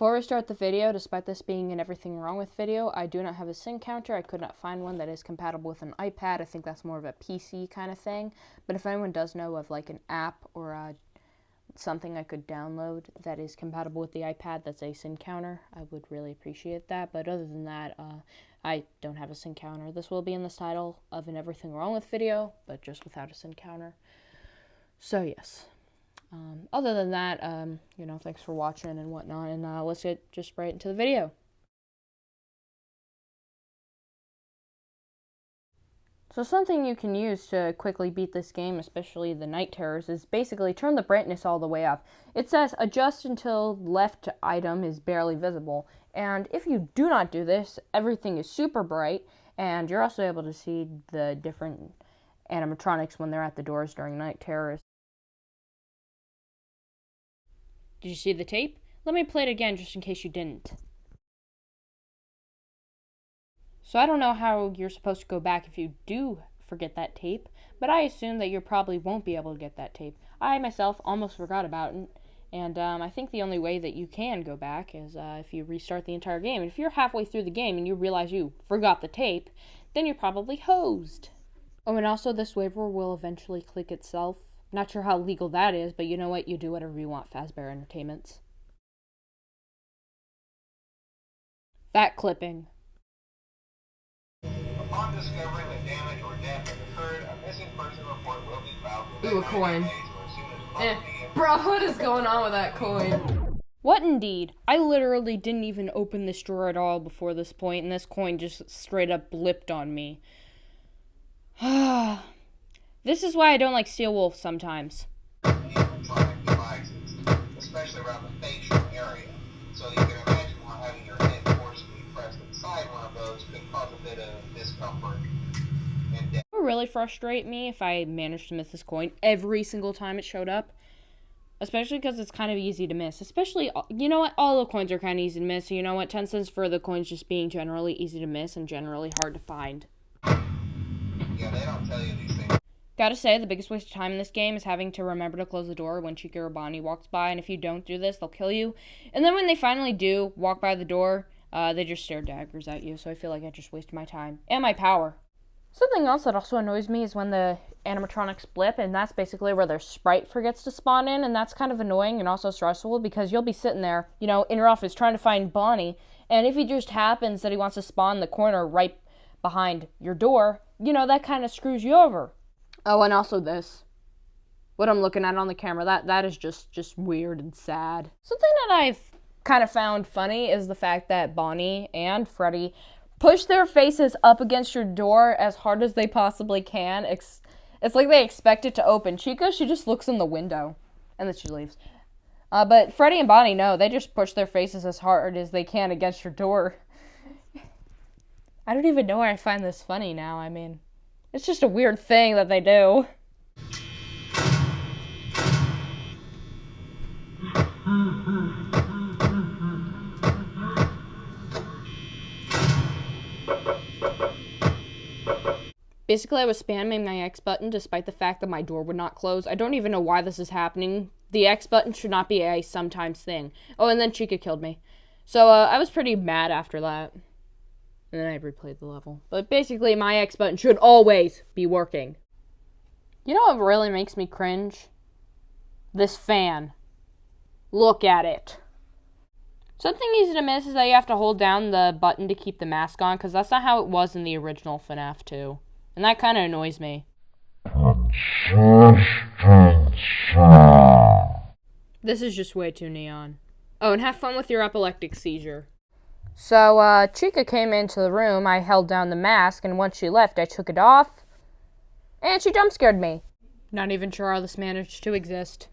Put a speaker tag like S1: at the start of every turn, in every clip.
S1: Before we start the video, despite this being an everything wrong with video, I do not have a sin counter. I could not find one that is compatible with an iPad. I think that's more of a PC kind of thing. But if anyone does know of like an app or something I could download that is compatible with the iPad that's a sin counter, I would really appreciate that. But other than that, I don't have a sin counter. This will be in the title of an everything wrong with video, but just without a sin counter. So yes. Other than that, thanks for watching and whatnot, and let's get just right into the video. So something you can use to quickly beat this game, especially the night terrors, is basically turn the brightness all the way up. It says adjust until left item is barely visible, and if you do not do this, everything is super bright, and you're also able to see the different animatronics when they're at the doors during night terrors. Did you see the tape? Let me play it again just in case you didn't. So I don't know how you're supposed to go back if you do forget that tape, but I assume that you probably won't be able to get that tape. I myself almost forgot about it, and I think the only way that you can go back is if you restart the entire game. And if you're halfway through the game and you realize you forgot the tape, then you're probably hosed. Oh, and also this waiver will eventually click itself. Not sure how legal that is, but you know what? You do whatever you want, Fazbear Entertainments. That clipping.
S2: Upon discovering that damage or death has occurred, a missing person report will be filed
S3: Ooh, a coin. Bro, what is going on with that coin?
S1: What indeed? I literally didn't even open this drawer at all before this point, and this coin just straight up blipped on me. This is why I don't like Steel Wolf sometimes.
S2: Electronic devices, especially around the facial area. So you can imagine how having your head forcibly pressed inside one of those could cause a bit of discomfort and death.
S1: It would really frustrate me if I managed to miss this coin every single time it showed up. Especially because it's kind of easy to miss. Especially, you know what? All the coins are kind of easy to miss. So you know what? 10 cents for the coins just being generally easy to miss and generally hard to find.
S2: Yeah, they don't tell you these things.
S1: Gotta say, the biggest waste of time in this game is having to remember to close the door when Chica or Bonnie walks by, and if you don't do this, they'll kill you. And then when they finally do walk by the door, they just stare daggers at you, so I feel like I just wasted my time. And my power. Something else that also annoys me is when the animatronics blip, and that's basically where their sprite forgets to spawn in, and that's kind of annoying and also stressful, because you'll be sitting there, in your office trying to find Bonnie, and if he just happens that he wants to spawn in the corner right behind your door, that kind of screws you over. Oh, and also this. What I'm looking at on the camera, that is just weird and sad. Something that I've kind of found funny is the fact that Bonnie and Freddy push their faces up against your door as hard as they possibly can. It's like they expect it to open. Chica, she just looks in the window, and then she leaves. But Freddy and Bonnie, no, they just push their faces as hard as they can against your door. I don't even know why I find this funny now, I mean... It's just a weird thing that they do. Basically, I was spamming my X button despite the fact that my door would not close. I don't even know why this is happening. The X button should not be a sometimes thing. Oh, and then Chica killed me. So, I was pretty mad after that. And then I replayed the level. But basically, my X button should always be working. You know what really makes me cringe? This fan. Look at it. Something easy to miss is that you have to hold down the button to keep the mask on, because that's not how it was in the original FNAF 2. And that kind of annoys me. This is just way too neon. Oh, and have fun with your epileptic seizure. So, Chica came into the room, I held down the mask, and once she left, I took it off, and she jump scared me. Not even sure how this managed to exist.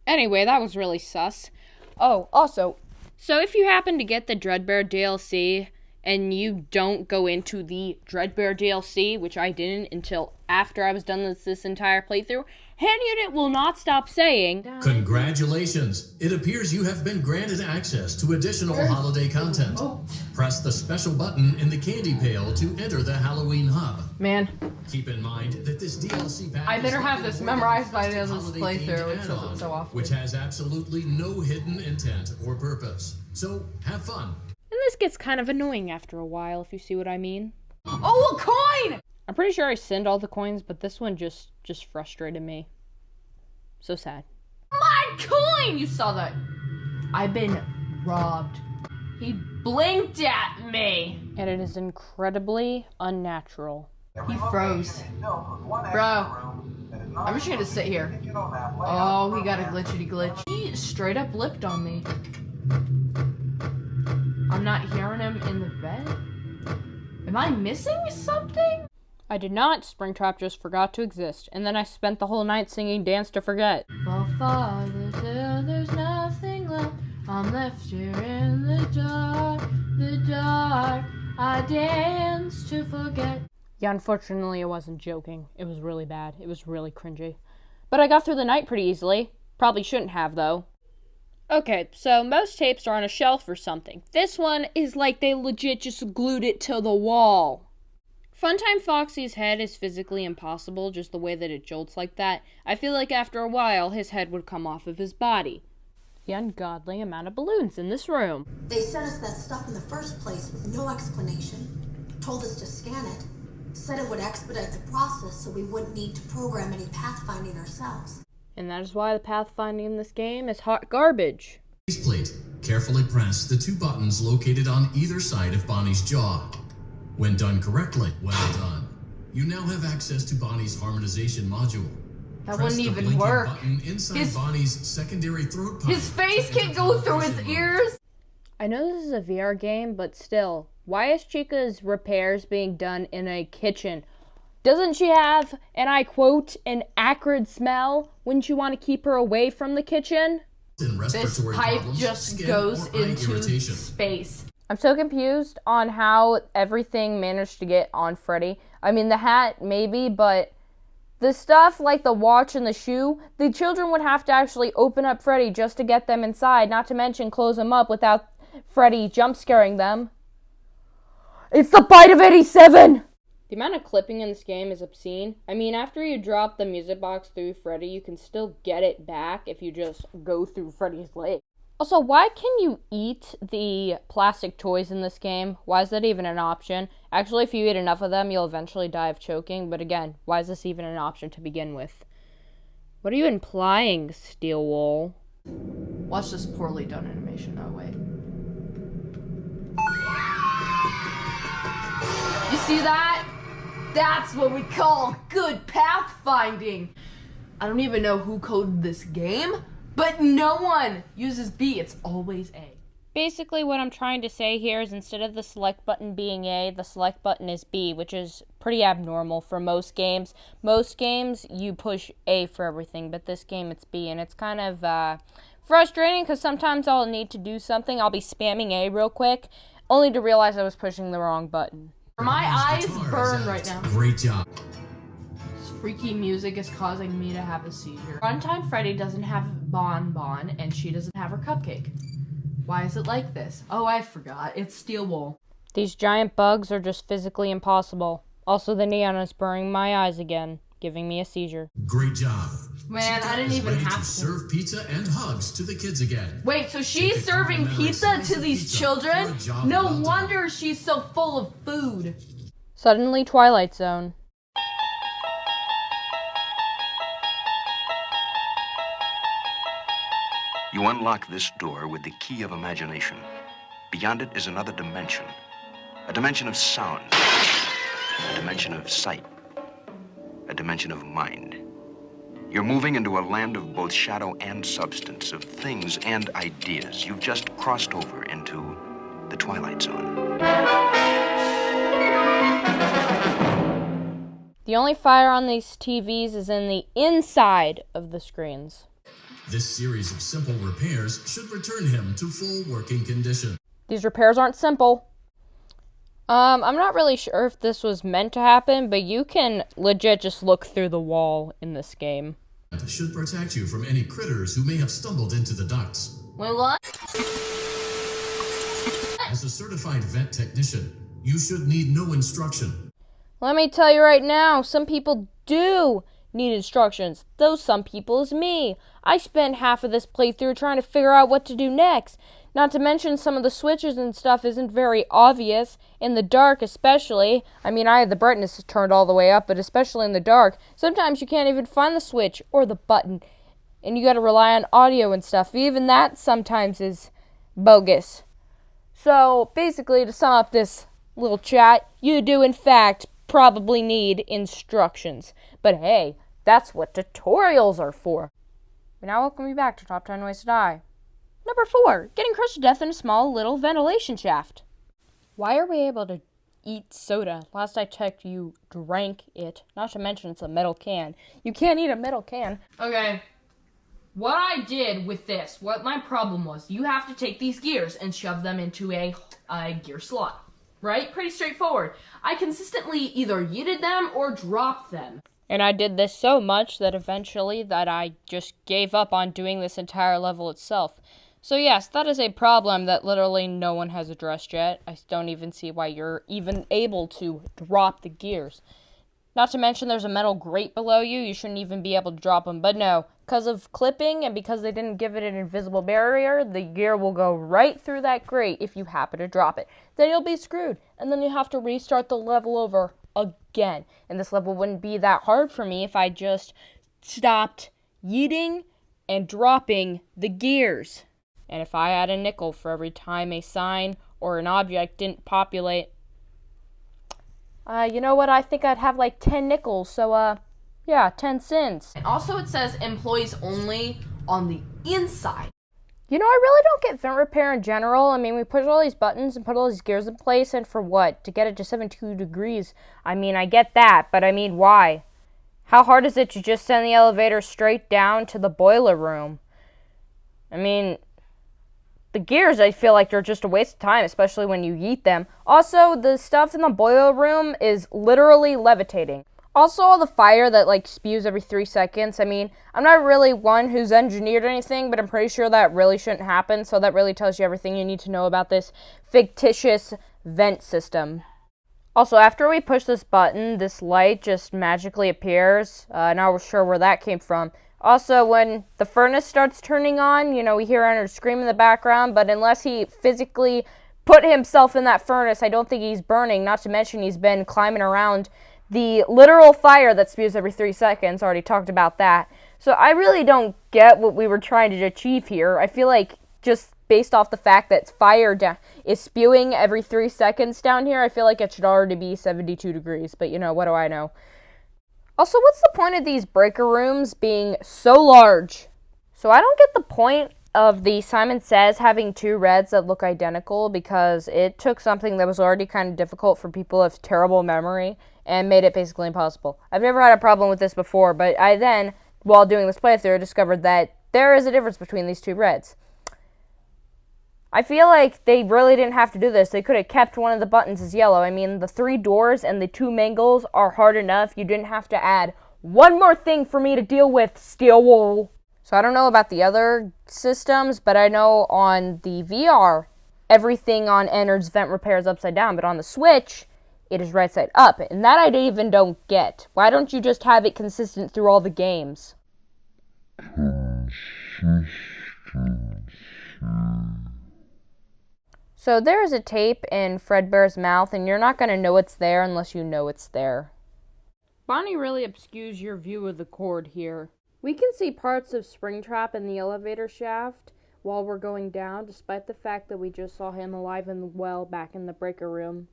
S1: Anyway, that was really sus. Oh, also, so if you happen to get the Dreadbear DLC, and you don't go into the Dreadbear DLC, which I didn't until after I was done with this entire playthrough, Hand Unit will not stop saying,
S4: Congratulations! It appears you have been granted access to additional holiday content. Press the special button in the candy pail to enter the Halloween hub.
S3: Man,
S4: Keep in mind that this DLC pack
S3: I better
S4: is
S3: have this memorized by the end of this
S4: holiday-themed
S3: playthrough. It says
S4: add-on,
S3: it so often.
S4: which has absolutely no hidden intent or purpose. So, have fun.
S1: and this gets kind of annoying after a while, if you see what I mean.
S3: Oh, a coin!
S1: I'm pretty sure I sent all the coins, but this one just frustrated me. So sad.
S3: My coin! You saw that. I've been robbed. He blinked at me.
S1: And it is incredibly unnatural.
S3: He froze. Bro, I'm just gonna sit here. Oh, he got a glitchity glitch. He straight up lipped on me. I'm not hearing him in the bed. Am I missing something?
S1: I did not. Springtrap just forgot to exist. And then I spent the whole night singing Dance to Forget.
S3: Well, Father, till there's nothing left. I'm left here in the dark, the dark. I dance to forget.
S1: Yeah, unfortunately, I wasn't joking. It was really bad. It was really cringy. But I got through the night pretty easily. Probably shouldn't have, though. Okay, so most tapes are on a shelf or something. This one is like they legit just glued it to the wall. Funtime Foxy's head is physically impossible, just the way that it jolts like that. I feel like after a while, his head would come off of his body. The ungodly amount of balloons in this room.
S5: They sent us that stuff in the first place with no explanation. Told us to scan it. Said it would expedite the process so we wouldn't need to program any pathfinding ourselves.
S1: And that is why the pathfinding in this game is hot garbage.
S4: Plate. Carefully press the two buttons located on either side of Bonnie's jaw. When done correctly, well done. You now have access to Bonnie's harmonization module.
S3: That
S4: Press
S3: wouldn't
S4: the
S3: even
S4: blinking
S3: work.
S4: button inside Bonnie's secondary throat pipe.
S3: His face
S4: to
S3: can't
S4: enter
S3: go through his
S4: calibration mode.
S3: ears.
S1: I know this is a VR game, but still, why is Chica's repairs being done in a kitchen? Doesn't she have, and I quote, an acrid smell? Wouldn't you want to keep her away from the kitchen?
S4: In
S3: This
S4: respiratory
S3: pipe
S4: problems,
S3: just
S4: skin,
S3: goes
S4: or eye
S3: into
S4: irritation.
S3: space.
S1: I'm so confused on how everything managed to get on Freddy. I mean, the hat, maybe, but the stuff like the watch and the shoe, the children would have to actually open up Freddy just to get them inside, not to mention close them up without Freddy jump scaring them. It's the bite of 87! The amount of clipping in this game is obscene. I mean, after you drop the music box through Freddy, you can still get it back if you just go through Freddy's leg. Also, why can you eat the plastic toys in this game? Why is that even an option? Actually, if you eat enough of them, you'll eventually die of choking. But again, why is this even an option to begin with? What are you implying, Steel Wool?
S3: Watch this poorly done animation. Oh, wait. You see that? That's what we call good pathfinding. I don't even know who coded this game, but no one uses B. It's always A.
S1: Basically, what I'm trying to say here is instead of the select button being A, the select button is B, which is pretty abnormal for most games. Most games, you push A for everything, but this game, it's B, and it's kind of frustrating because sometimes I'll need to do something. I'll be spamming A real quick, only to realize I was pushing the wrong button.
S3: My eyes burn right now.
S4: Great job.
S3: This freaky music is causing me to have a seizure. Runtime Freddy doesn't have Bon Bon, and she doesn't have her cupcake. Why is it like this? Oh, I forgot. It's Steel Wool.
S1: These giant bugs are just physically impossible. Also, the neon is burning my eyes again, giving me a seizure.
S4: Great job.
S3: Man, I didn't
S4: Is
S3: even
S4: ready
S3: have
S4: to
S3: to.
S4: serve pizza and hugs to the kids again.
S3: Wait, so she's
S4: Take a
S3: serving
S4: complimentary
S3: pizza
S4: slice
S3: to
S4: of
S3: these
S4: pizza
S3: children?
S4: for a job
S3: No
S4: well done.
S3: wonder she's so full of food.
S1: Suddenly, Twilight Zone.
S6: You unlock this door with the key of imagination. Beyond it is another dimension. A dimension of sound. A dimension of sight. A dimension of mind. You're moving into a land of both shadow and substance, of things and ideas. You've just crossed over into the Twilight Zone.
S1: The only fire on these TVs is in the inside of the screens.
S4: This series of simple repairs should return him to full working condition.
S1: These repairs aren't simple. I'm not really sure if this was meant to happen, but you can legit just look through the wall in this game.
S4: Should protect you from any critters who may have stumbled into the ducts.
S3: Wait, what?
S4: As a certified vent technician, you should need no instruction.
S1: Let me tell you right now, some people do need instructions. Those some people is me. I spent half of this playthrough trying to figure out what to do next. Not to mention some of the switches and stuff isn't very obvious, in the dark especially. I mean, I had the brightness turned all the way up, but especially in the dark, sometimes you can't even find the switch or the button, and you gotta rely on audio and stuff. Even that sometimes is bogus. So, basically, to sum up this little chat, you do in fact probably need instructions. But hey, that's what tutorials are for. But now welcome you back to Top 10 Ways to Die. Number 4, getting crushed to death in a small little ventilation shaft. Why are we able to eat soda? Last I checked, you drank it. Not to mention it's a metal can. You can't eat a metal can.
S3: Okay. What I did with this, what my problem was, you have to take these gears and shove them into a gear slot. Right? Pretty straightforward. I consistently either yeeted them or dropped them.
S1: And I did this so much that eventually that I just gave up on doing this entire level itself. So yes, that is a problem that literally no one has addressed yet. I don't even see why you're even able to drop the gears. Not to mention there's a metal grate below you. You shouldn't even be able to drop them. But no, because of clipping and because they didn't give it an invisible barrier, the gear will go right through that grate if you happen to drop it. Then you'll be screwed. And then you have to restart the level over again. And this level wouldn't be that hard for me if I just stopped yeeting and dropping the gears. And if I had a nickel for every time a sign or an object didn't populate, you know what? I think I'd have like 10 nickels. So, yeah, 10 cents.
S3: And also it says employees only on the inside.
S1: You know, I really don't get vent repair in general. I mean, we push all these buttons and put all these gears in place, and for what? To get it to 72 degrees. I mean, I get that, but I mean, why? How hard is it to just send the elevator straight down to the boiler room? I mean, the gears, I feel like they're just a waste of time, especially when you yeet them. Also, the stuff in the boiler room is literally levitating. Also, all the fire that, like, spews every 3 seconds. I mean, I'm not really one who's engineered anything, but I'm pretty sure that really shouldn't happen, so that really tells you everything you need to know about this fictitious vent system. Also, after we push this button, this light just magically appears. Not sure where that came from. Also, when the furnace starts turning on, you know, we hear Ennard scream in the background, but unless he physically put himself in that furnace, I don't think he's burning. Not to mention he's been climbing around the literal fire that spews every 3 seconds. Already talked about that. So I really don't get what we were trying to achieve here. I feel like just based off the fact that fire is spewing every 3 seconds down here, I feel like it should already be 72 degrees. But, you know, what do I know? Also, what's the point of these breaker rooms being so large? So I don't get the point of the Simon Says having 2 reds that look identical, because it took something that was already kind of difficult for people with terrible memory and made it basically impossible. I've never had a problem with this before, but I then, while doing this playthrough, discovered that there is a difference between these 2 reds. I feel like they really didn't have to do this. They could have kept one of the buttons as yellow. I mean, the 3 doors and the 2 mangles are hard enough. You didn't have to add one more thing for me to deal with, steel wool. So I don't know about the other systems, but I know on the VR, everything on Ennard's vent repair is upside down, but on the Switch, it is right side up. And that I even don't get. Why don't you just have it consistent through all the games? So there is a tape in Fredbear's mouth, and you're not going to know it's there unless you know it's there. Bonnie really obscures your view of the cord here. We can see parts of Springtrap in the elevator shaft while we're going down, despite the fact that we just saw him alive and well back in the breaker room.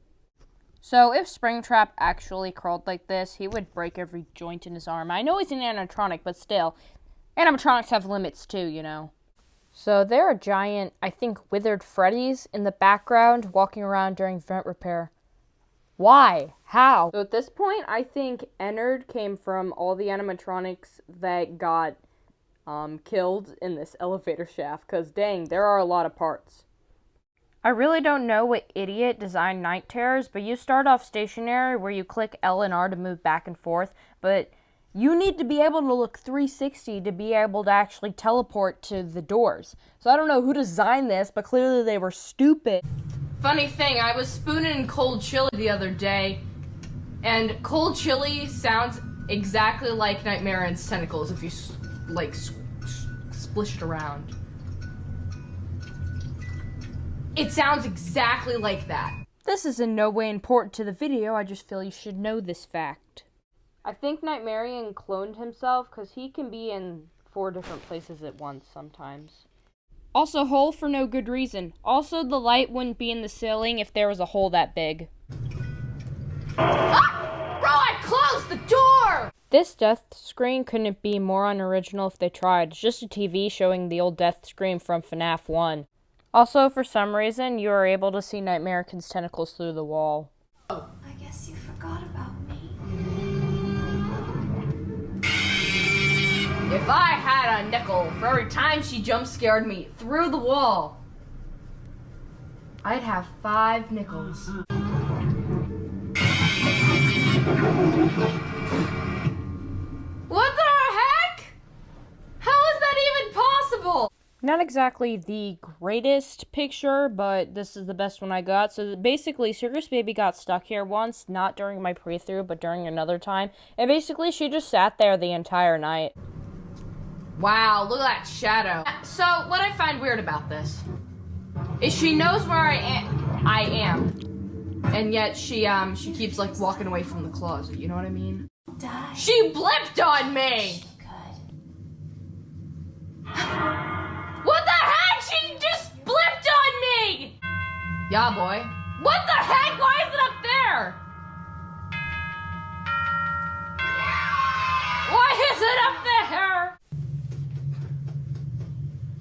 S1: So if Springtrap actually crawled like this, he would break every joint in his arm. I know he's an animatronic, but still, animatronics have limits too, you know. So there are giant, I think, withered Freddies in the background walking around during vent repair. Why? How? So at this point, I think Ennard came from all the animatronics that got killed in this elevator shaft, because dang, there are a lot of parts. I really don't know what idiot designed night terrors, but you start off stationary where you click L and R to move back and forth, but you need to be able to look 360 to be able to actually teleport to the doors. So I don't know who designed this, but clearly they were stupid.
S3: Funny thing, I was spooning cold chili the other day, and cold chili sounds exactly like Nightmare and tentacles if you splish it around. It sounds exactly like that.
S1: This is in no way important to the video, I just feel you should know this fact. I think Nightmarian cloned himself because he can be in 4 different places at once sometimes. Also, hole for no good reason. Also, the light wouldn't be in the ceiling if there was a hole that big.
S3: Ah! Bro, I closed the door!
S1: This death screen couldn't be more unoriginal if they tried. It's just a TV showing the old death screen from FNAF 1. Also, for some reason, you are able to see Nightmarian's tentacles through the wall.
S5: I guess you forgot about me.
S3: If I had a nickel for every time she jump scared me through the wall, I'd have 5 nickels. What the heck? How is that even possible?
S1: Not exactly the greatest picture, but this is the best one I got. So basically, Circus Baby got stuck here once, not during my playthrough, but during another time. And basically, she just sat there the entire night.
S3: Wow, look at that shadow. So, what I find weird about this is she knows where I am, and yet she keeps like walking away from the closet. You know what I mean?
S5: Die.
S3: She blipped on me. What the heck? She just blipped on me. Yeah, boy. What the heck? Why is it up there? Why is it up there?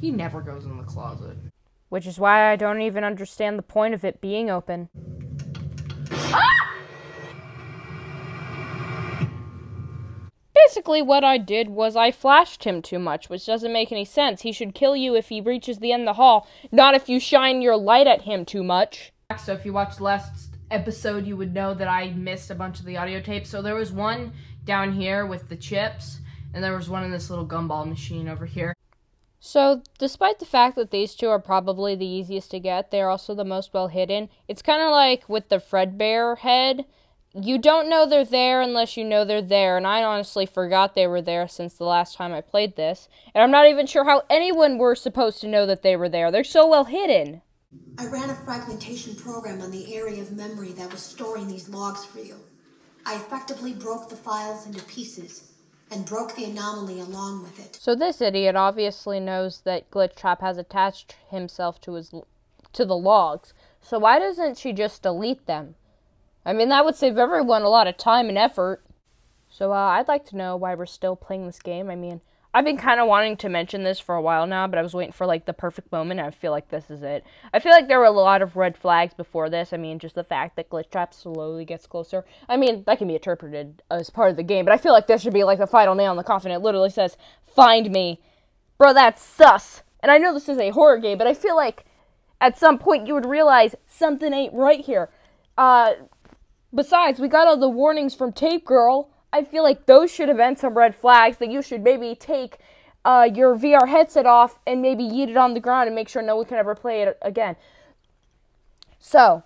S3: He never goes in the closet.
S1: Which is why I don't even understand the point of it being open.
S3: Ah!
S1: Basically, what I did was I flashed him too much, which doesn't make any sense. He should kill you if he reaches the end of the hall, not if you shine your light at him too much.
S3: So if you watched the last episode, you would know that I missed a bunch of the audio tapes. So there was one down here with the chips, and there was one in this little gumball machine over here.
S1: So, despite the fact that these two are probably the easiest to get, they're also the most well hidden. It's kind of like with the Fredbear head. You don't know they're there unless you know they're there, and I honestly forgot they were there since the last time I played this. And I'm not even sure how anyone were supposed to know that they were there. They're so well hidden.
S5: I ran a fragmentation program on the area of memory that was storing these logs for you. I effectively broke the files into pieces and broke the anomaly along with it.
S1: So this idiot obviously knows that Glitchtrap has attached himself to the logs. So why doesn't she just delete them? I mean, that would save everyone a lot of time and effort. So I'd like to know why we're still playing this game. I mean, I've been kind of wanting to mention this for a while now, but I was waiting for, like, the perfect moment, and I feel like this is it. I feel like there were a lot of red flags before this. I mean, just the fact that Glitchtrap slowly gets closer. I mean, that can be interpreted as part of the game, but I feel like this should be, like, the final nail in the coffin. It literally says, "Find me." Bro, that's sus. And I know this is a horror game, but I feel like at some point you would realize something ain't right here. Besides, we got all the warnings from Tape Girl. I feel like those should have been some red flags that you should maybe take your VR headset off and maybe yeet it on the ground and make sure no one can ever play it again. So,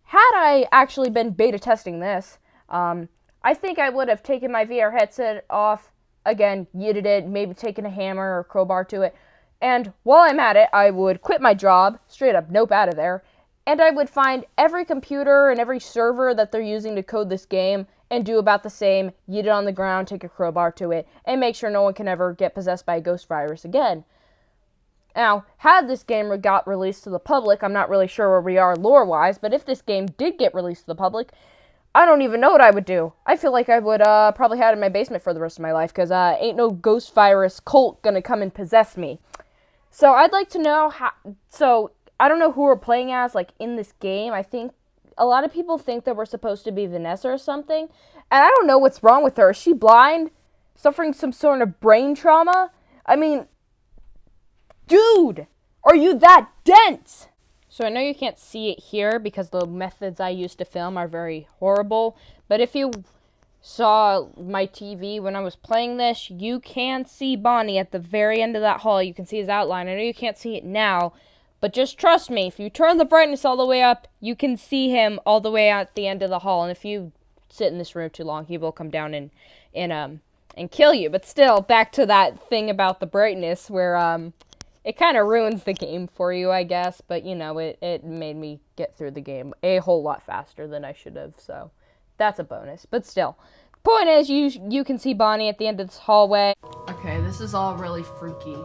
S1: had I actually been beta testing this, I think I would have taken my VR headset off, again, yeeted it, maybe taken a hammer or crowbar to it, and while I'm at it, I would quit my job, straight up nope out of there, and I would find every computer and every server that they're using to code this game and do about the same, yeet it on the ground, take a crowbar to it, and make sure no one can ever get possessed by a ghost virus again. Now, had this game got released to the public, I'm not really sure where we are lore-wise, but if this game did get released to the public, I don't even know what I would do. I feel like I would probably have it in my basement for the rest of my life, because ain't no ghost virus cult gonna come and possess me. So I'd like to know how... So, I don't know who we're playing as, like, in this game. I think a lot of people think that we're supposed to be Vanessa or something, and I don't know what's wrong with her. Is she blind? Suffering some sort of brain trauma? I mean, dude, are you that dense? So I know you can't see it here because the methods I used to film are very horrible, but if you saw my TV when I was playing this, you can see Bonnie at the very end of that hall. You can see his outline. I know you can't see it now, but just trust me, if you turn the brightness all the way up, you can see him all the way at the end of the hall, and if you sit in this room too long, he will come down and kill you. But still, back to that thing about the brightness where it kind of ruins the game for you, I guess, but you know, it made me get through the game a whole lot faster than I should have, so that's a bonus. But still, point is, you can see Bonnie at the end of this hallway.
S3: Okay, this is all really freaky.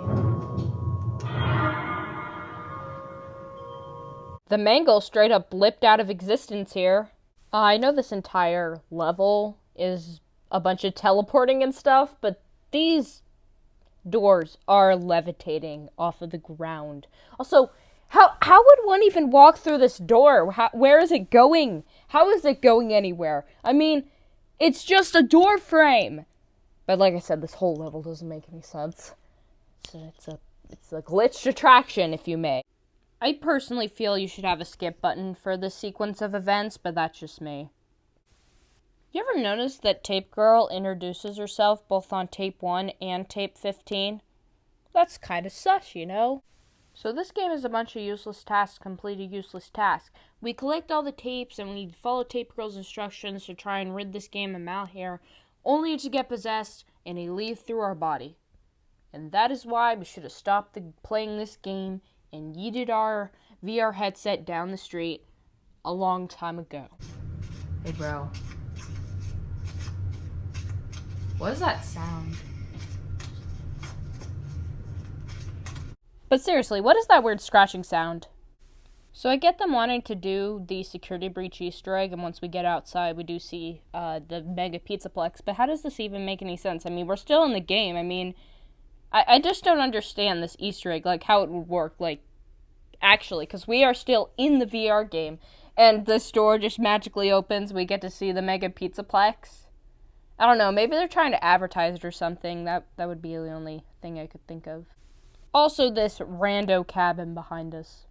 S1: The mangle straight up blipped out of existence here. I know this entire level is a bunch of teleporting and stuff, but these doors are levitating off of the ground. Also, how would one even walk through this door? Where is it going? How is it going anywhere? I mean, it's just a door frame. But like I said, this whole level doesn't make any sense. It's a glitched attraction, if you may. I personally feel you should have a skip button for this sequence of events, but that's just me. You ever notice that Tape Girl introduces herself both on tape 1 and tape 15? That's kind of sus, you know? So this game is a bunch of useless tasks complete a useless task. We collect all the tapes and we follow Tape Girl's instructions to try and rid this game of Malhair, only to get possessed and he leave through our body. And that is why we should have stopped playing this game and yeeted our VR headset down the street a long time ago.
S3: Hey, bro. What is that sound?
S1: But seriously, what is that weird scratching sound? So I get them wanting to do the security breach Easter egg, and once we get outside, we do see the Mega Pizzaplex. But how does this even make any sense? I mean, we're still in the game. I mean, I just don't understand this Easter egg, like how it would work, like, actually, because we are still in the VR game, and the store just magically opens, we get to see the Mega Pizzaplex. I don't know, maybe they're trying to advertise it or something. That would be the only thing I could think of. Also, this rando cabin behind us.